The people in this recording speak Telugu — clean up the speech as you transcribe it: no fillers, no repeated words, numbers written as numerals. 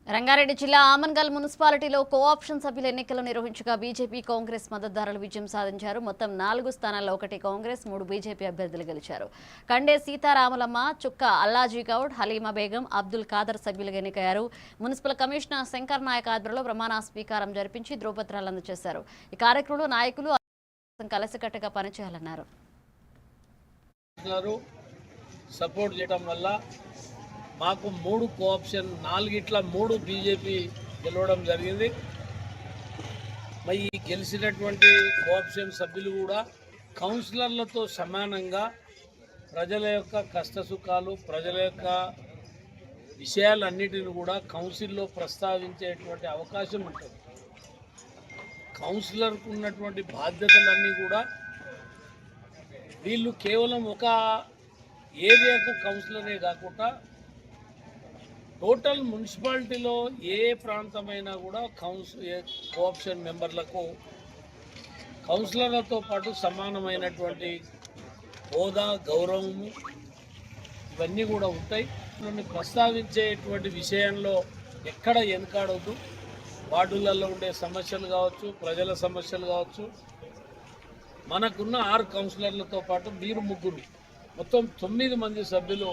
రంగారెడ్డి జిల్లా ఆమన్గల్ మున్సిపాలిటీలో కోఆప్షన్ సభ్యుల ఎన్నికలు నిర్వహించగా బీజేపీ కాంగ్రెస్ మద్దతుదారులు విజయం సాధించారు. మొత్తం 4 స్థానాల్లో 1 కాంగ్రెస్ 3 బీజేపీ అభ్యర్థులు గెలిచారు. కండే సీతారాములమ్మ, చుక్క అల్లాజీ గౌడ్, హలీమా బేగం, అబ్దుల్ ఖాదర్ సభ్యులుగా ఎన్నికయ్యారు. మున్సిపల్ కమిషనర్ శంకర్ నాయక్ ఆధ్వర్యంలో ప్రమాణ స్వీకారం జరిపించి ధ్రువపత్రాలు అందజేశారు. ఈ కార్యక్రమంలో నాయకులు కలిసికట్టుగా పనిచేయాలన్నారు. సపోర్ట్ చేయడం వల్ల మాకు 3 కోఆప్షన్ 4 3 బీజేపీ గెలవడం జరిగింది. మరి ఈ గెలిచినటువంటి కోఆప్షన్ సభ్యులు కూడా కౌన్సిలర్లతో సమానంగా ప్రజల యొక్క కష్టసుఖాలు, ప్రజల యొక్క విషయాలన్నిటిని కూడా కౌన్సిల్లో ప్రస్తావించేటువంటి అవకాశం ఉంటుంది. కౌన్సిలర్కు ఉన్నటువంటి బాధ్యతలన్నీ కూడా వీళ్ళు కేవలం ఒక ఏరియాకు కౌన్సిలరే కాకుండా టోటల్ మున్సిపాలిటీలో ఏ ప్రాంతమైనా కూడా కోఆప్షన్ మెంబర్లకు కౌన్సిలర్లతో పాటు సమానమైనటువంటి హోదా, గౌరవము ఇవన్నీ కూడా ఉంటాయి. ప్రస్తావించేటువంటి విషయంలో ఎక్కడ వెనకాడవద్దు. వార్డులలో ఉండే సమస్యలు కావచ్చు, ప్రజల సమస్యలు కావచ్చు. మనకున్న 6 కౌన్సిలర్లతో పాటు మీరు 3 మొత్తం 9 మంది సభ్యులు